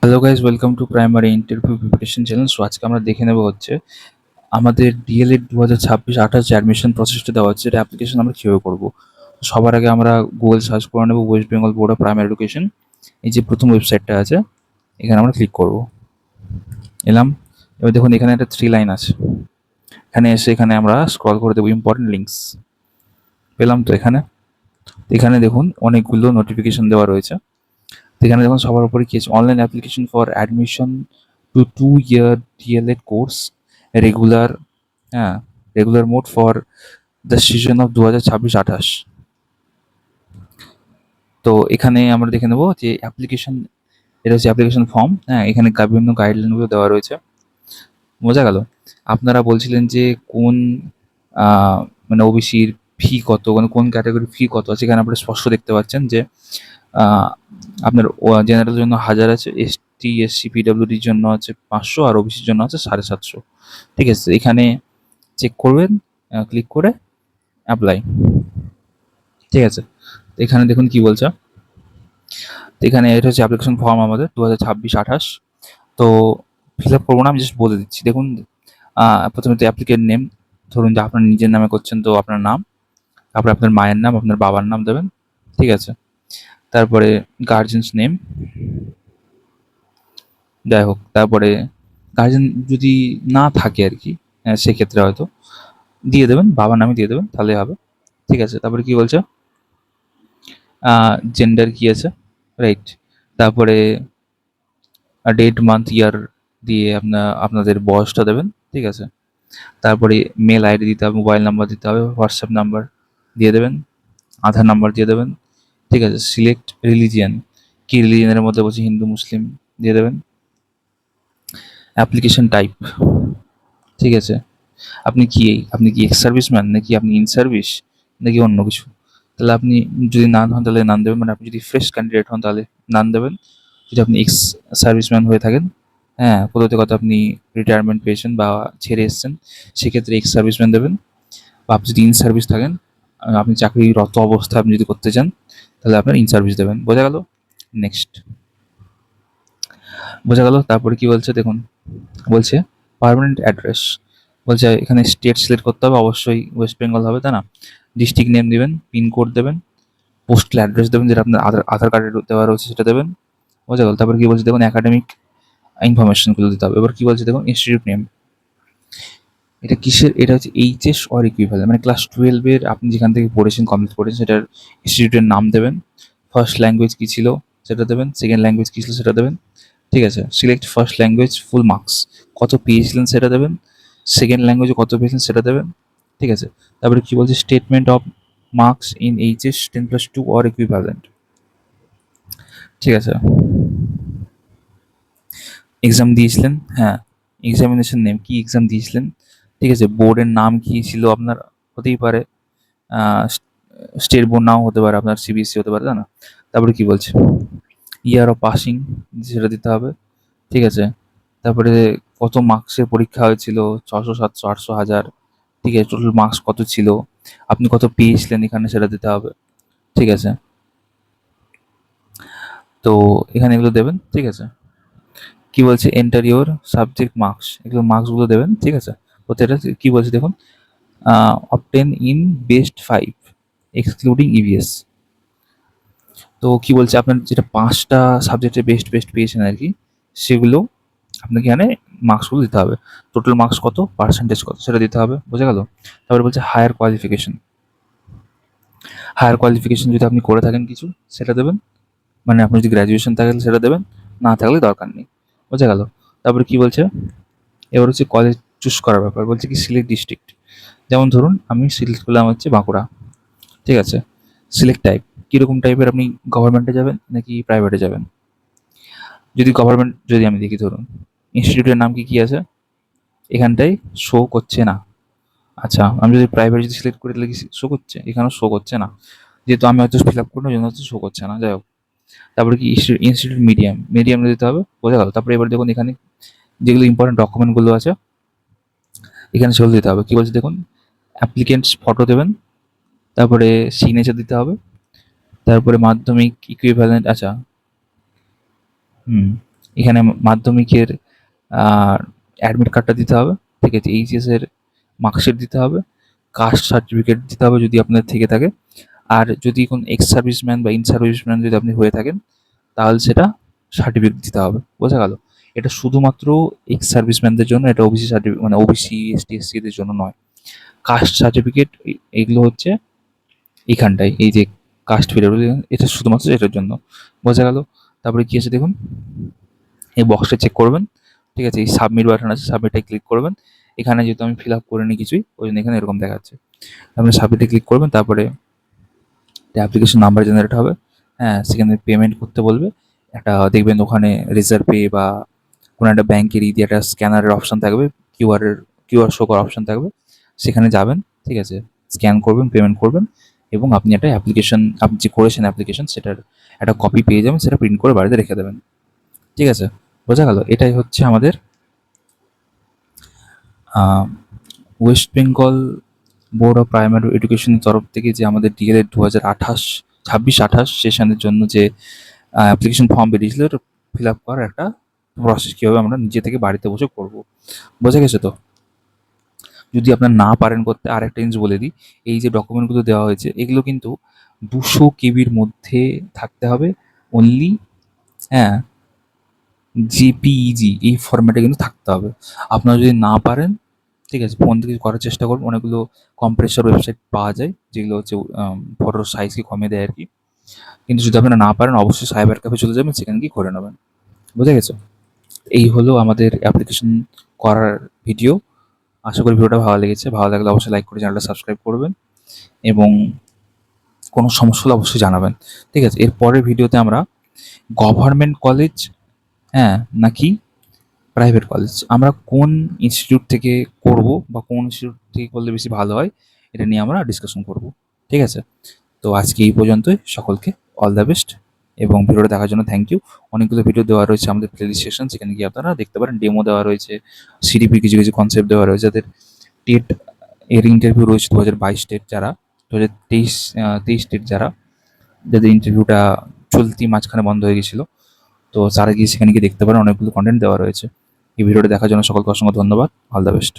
Hello guys, welcome to primary interview preparation channel. So আজকে আমরা দেখে নেব হচ্ছে আমাদের ডিএলএড 2026-28 যে অ্যাডমিশন প্রসেসটা দেওয়া হচ্ছে, এটা অ্যাপ্লিকেশন আমরা কীভাবে করবো। সবার আগে আমরা গুগল সার্চ করে নেব West Bengal board of primary education. এই যে প্রথম ওয়েবসাইটটা আছে, এখানে আমরা ক্লিক করব। এলাম। এবার দেখুন এখানে একটা 3 লাইন আছে, এখানে এসে এখানে আমরা স্ক্রল করে দেবো ইম্পর্টেন্ট লিঙ্কস। পেলাম তো এখানে। এখানে দেখুন অনেকগুলো নোটিফিকেশন দেওয়া রয়েছে। এখানে দেখুন সবার উপরে কি আছে, online application for admission to 2 year DElEd course regular, হ্যাঁ, regular mode for the season of 2026-28। তো এখানে আমরা দেখে নেবো যে অ্যাপ্লিকেশন, এটা হচ্ছে অ্যাপ্লিকেশন ফর্ম। হ্যাঁ, এখানে বিভিন্ন গাইডলাইনগুলো দেওয়া রয়েছে। বোঝা গেল। আপনারা বলছিলেন যে কোন মানে ওবিসির ফি কত, মানে কোন ক্যাটাগরির ফি কত আছে। এখানে আপনারা স্পষ্ট দেখতে পাচ্ছেন যে আপনার জেনারেলের জন্য 1000 আছে, এসটি এসসি পিডব্লিউডির জন্য আছে 500, আর ওবিসির জন্য আছে 750। ঠিক আছে, এখানে চেক করবেন, ক্লিক করে অ্যাপ্লাই। ঠিক আছে, তো এখানে দেখুন কি বলছে। তো এখানে এটা হচ্ছে অ্যাপ্লিকেশন ফর্ম আমাদের 2026-28। তো ফিল আপ করবো না, আমি জাস্ট বলে দিচ্ছি। দেখুন প্রথমে তো অ্যাপ্লিকেন্ট নেম, ধরুন যে আপনার নিজের নামে করছেন, তো আপনার নাম, তারপরে আপনার মায়ের নাম, আপনার বাবার নাম দেবেন। ঠিক আছে, তারপরে গার্জেন্স নেম, যাই হোক, তারপরে গার্জেন যদি না থাকে আর কি, সেক্ষেত্রে হয়তো দিয়ে দেবেন, বাবার নামে দিয়ে দেবেন, তাহলে হবে। ঠিক আছে, তারপরে কি বলছে, জেন্ডার কি আছে, রাইট। তারপরে ডেট মান্থ ইয়ার দিয়ে আপনাদের বয়সটা দেবেন। ঠিক আছে, তারপরে মেল আইডি দিতে হবে, মোবাইল নাম্বার দিতে হবে, হোয়াটসঅ্যাপ নাম্বার দিয়ে দেবেন, আধার নাম্বার দিয়ে দেবেন। ঠিক আছে, সিলেক্ট রিলিজিয়ান, কি রিলিজিয়ানের মধ্যে বলছে হিন্দু মুসলিম দিয়ে দেবেন। অ্যাপ্লিকেশন টাইপ, ঠিক আছে, আপনি কি এক্স সার্ভিসম্যান, নাকি আপনি ইন সার্ভিস, নাকি অন্য কিছু। তাহলে আপনি যদি নান হন তাহলে নান দেবেন, মানে আপনি যদি ফ্রেশ ক্যান্ডিডেট হন তাহলে নান দেবেন। যদি আপনি এক্স সার্ভিসম্যান হয়ে থাকেন, হ্যাঁ, কোথাও থেকে আপনি রিটায়ারমেন্ট পেয়েছেন বা ছেড়ে এসছেন, সেক্ষেত্রে এক্স সার্ভিসম্যান দেবেন। বা আপনি যদি ইন সার্ভিস থাকেন, আপনি চাকরিরত অবস্থায় আপনি যদি করতে চান, তাহলে আপনার ইন সার্ভিস দেবেন। বোঝা গেল। নেক্সট, বোঝা গেল। তারপরে কি বলছে দেখুন, বলছে পার্মানেন্ট অ্যাড্রেস। বলছে এখানে স্টেট সিলেক্ট করতে হবে, অবশ্যই ওয়েস্ট বেঙ্গল হবে, তাই না। ডিস্ট্রিক্ট নেম দেবেন, পিনকোড দেবেন, পোস্টাল অ্যাড্রেস দেবেন, যেটা আপনার আধার কার্ডে দেওয়া রয়েছে সেটা দেবেন। বোঝা গেল। তারপর কি বলছে দেখুন, একাডেমিক ইনফরমেশনগুলো দিতে হবে। এবার কি বলছে দেখুন, ইনস্টিটিউট নেম, এটা কিসের, এটা হচ্ছে এইচএস অর ইকুইভ্যালেন্ট, মানে ক্লাস 12-এর আপনি যেখান থেকে পড়েছেন, কমপ্লিট করেছেন, সেটার ইনস্টিটিউটের নাম দেবেন। ফার্স্ট ল্যাঙ্গুয়েজ কী ছিল সেটা দেবেন, সেকেন্ড ল্যাঙ্গুয়েজ কী ছিল সেটা দেবেন। ঠিক আছে, select first language, full marks কত পেয়েছিলেন সেটা দেবেন, সেকেন্ড ল্যাঙ্গুয়েজে কত পেয়েছিলেন সেটা দেবেন। ঠিক আছে, তারপরে কী বলছে, statement of marks in HS 10+2 or equivalent. ঠিক আছে, এক্সাম দিয়েছিলেন, হ্যাঁ, এক্সামিনেশন নেম, কি এক্সাম দিয়েছিলেন। ঠিক আছে, বোর্ডের নাম কী ছিল আপনার, হতেই পারে স্টেট বোর্ড নাও হতে পারে, আপনার সিবিএসসি হতে পারে, তাই না। তারপরে কি বলছে, ইয়ার অফ পাসিং সেটা দিতে হবে। ঠিক আছে, তারপরে কত মার্কসের পরীক্ষা হয়েছিল, 600, 700, 800, 1000। ঠিক আছে, টোটাল মার্কস কত ছিল, আপনি কত পেয়েছিলেন এখানে সেটা দিতে হবে। ঠিক আছে, তো এখানে এগুলো দেবেন। ঠিক আছে, কি বলছে, এন্টার ইউর সাবজেক্ট মার্কস, এগুলো মার্কসগুলো দেবেন। ঠিক আছে, প্রত্যেকটা কি বলছে দেখুন, obtain in best 5 excluding EVS. তো কি বলছে, আপনার যেটা 5টা সাবজেক্টে বেস্ট বেস্ট পেয়েছেন আর কি, সেগুলো আপনাকে এখানে মার্কসগুলো দিতে হবে। টোটাল মার্কস কত, পার্সেন্টেজ কত সেটা দিতে হবে। বোঝা গেল। তারপরে বলছে হায়ার কোয়ালিফিকেশন, হায়ার কোয়ালিফিকেশন যদি আপনি করে থাকেন কিছু সেটা দেবেন, মানে আপনি যদি গ্র্যাজুয়েশন থাকেন সেটা দেবেন, না থাকলে দরকার নেই। বোঝা গেল। তারপরে কি বলছে, এবার হচ্ছে কলেজ চুজ করার ব্যাপার। বলছে কি সিলেক্ট ডিস্ট্রিক্ট, যেমন ধরুন আমি সিলেক্ট করলাম হচ্ছে বাঁকুড়া। ঠিক আছে, সিলেক্ট টাইপ, কীরকম টাইপের, আপনি গভর্নমেন্টে যাবেন নাকি প্রাইভেটে যাবেন। যদি গভর্নমেন্ট, যদি আমি দেখি ধরুন ইনস্টিটিউটের নাম কি কি আছে, এখানটায় শো করছে না। আচ্ছা, আমি যদি প্রাইভেট যদি সিলেক্ট করি তাহলে কি শো করছে, এখানেও শো করছে না, যেহেতু আমি হয়তো ফিল আপ করার জন্য হচ্ছে শো করছে না। যাই হোক, তারপরে কি ইনস্টিটিউট মিডিয়াম, মিডিয়াম দিতে হবে। বোঝা গেল। তারপরে এবার দেখুন এখানে যেগুলো ইম্পর্টেন্ট ডকুমেন্টগুলো আছে, এখানে সেগুলো দিতে হবে। কী বলছে দেখুন, অ্যাপ্লিকেন্টস ফটো দেবেন, তারপরে সিগনেচার দিতে হবে, তারপরে মাধ্যমিক ইকুইভ্যালেন্ট, আচ্ছা, হুম, এখানে মাধ্যমিকের অ্যাডমিট কার্ডটা দিতে হবে, ঠিক আছে, এইচএসের মার্কশিট দিতে হবে, কাস্ট সার্টিফিকেট দিতে হবে যদি আপনার থেকে থাকে, আর যদি কোন এক্স সার্ভিসম্যান বা ইন সার্ভিসম্যান যদি আপনি হয়ে থাকেন তাহলে সেটা সার্টিফিকেট দিতে হবে। বোঝা গেল? এটা শুধুমাত্র এক্স সার্ভিসম্যানদের জন্য, এটা ওবিসি সার্টিফিকেট মানে ওবিসি এসটি এসসিদের জন্য নয়। কাস্ট সার্টিফিকেট এগুলো হচ্ছে এইখানটায়, এই যে কাস্ট ভেরিফিকেশন, এটা শুধুমাত্র এটার জন্য। বোঝা গেল? তারপরে কি আছে দেখুন, এই বক্সটা চেক করবেন, ঠিক আছে, এই সাবমিট বাটন আছে, সাবমিটে ক্লিক করবেন। এখানে যেহেতু আমি ফিল আপ করিনি কিছুই, ওই জন্য এখানে এরকম দেখাচ্ছে। আপনি সাবমিটে ক্লিক করবেন, তারপরে অ্যাপ্লিকেশন নাম্বার জেনারেট হবে। হ্যাঁ, সেখানে পেমেন্ট করতে বলবে, একটা দেখবেন ওখানে রিজার্ভ পে বা কোনো একটা ব্যাংকের দিয়ে একটা স্ক্যানারের অপশান থাকবে, কিউআর শো করার অপশান থাকবে, সেখানে যাবেন, ঠিক আছে, স্ক্যান করবেন, পেমেন্ট করবেন, এবং আপনি একটা অ্যাপ্লিকেশন, আপনি যে করেছেন অ্যাপ্লিকেশন, সেটার একটা কপি পেয়ে যাবেন, সেটা প্রিন্ট করে বাড়িতে রেখে দেবেন। ঠিক আছে, বোঝা গেল? এটাই হচ্ছে আমাদের West Bengal board of primary এডুকেশনের তরফ থেকে যে আমাদের ডিএলএড 2026 সেশনের জন্য যে অ্যাপ্লিকেশন ফর্ম বেরিয়েছিল, ওটা ফিল আপ করার একটা প্রসেস, কীভাবে আমরা নিজে থেকে বাড়িতে বসে করব। বোঝা গেছে তো? যদি আপনার না পারেন করতে, আর একটা জিনিস বলে দিই, এই যে ডকুমেন্টগুলো দেওয়া হয়েছে এগুলো কিন্তু 200 কেবির মধ্যে থাকতে হবে অনলি। হ্যাঁ, জেপিইজি এই ফরম্যাটে কিন্তু থাকতে হবে। আপনারা যদি না পারেন, ঠিক আছে, ফোন থেকে করার চেষ্টা করুন। অনেকগুলো কম্প্রেসর ওয়েবসাইট পাওয়া যায় যেগুলো হচ্ছে ফটোর সাইজকে কমিয়ে দেয় আর কি। কিন্তু যদি আপনারা না পারেন, অবশ্যই সাইবার ক্যাফে চলে যাবেন, সেখানে গিয়ে করে নেবেন। বুঝা গেছে? এই হলো আমাদের অ্যাপ্লিকেশন করার ভিডিও। আশা করি ভিডিওটা ভালো লেগেছে। ভালো লাগলে অবশ্যই লাইক করে চ্যানেলটা সাবস্ক্রাইব করবেন, এবং কোনো সমস্যা হলে অবশ্যই জানাবেন। ঠিক আছে? এর পরের ভিডিওতে আমরা গভর্নমেন্ট কলেজ, হ্যাঁ, নাকি প্রাইভেট কলেজ, আমরা কোন ইনস্টিটিউট থেকে করব বা কোন ইনস্টিটিউট থেকে করলে বেশি ভালো হয়, এটা নিয়ে আমরা ডিসকাশন করব। ঠিক আছে? তো আজকে এই পর্যন্তই। সকলকে অল দ্য বেস্ট, এবং ভিডিওটা দেখার জন্য থ্যাংক ইউ। অনেকগুলো ভিডিও দেওয়া রয়েছে আমাদের প্লেলিস্ট সেকশন, সেখানে গিয়ে আপনারা দেখতে পারেন। ডেমো দেওয়া রয়েছে, সিডিপির কিছু কিছু কনসেপ্ট দেওয়া রয়েছে, যাদের টেট এর ইন্টারভিউ রয়েছে 2022 টেট যারা, 2023 টেট যারা, যাদের ইন্টারভিউটা চলতি মাঝখানে বন্ধ হয়ে গেছিলো, তো তারা গিয়ে সেখানে গিয়ে দেখতে পারেন, অনেকগুলো কন্টেন্ট দেওয়া রয়েছে। এই ভিডিওটা দেখার জন্য সকলকে অসংখ্য ধন্যবাদ। All the best.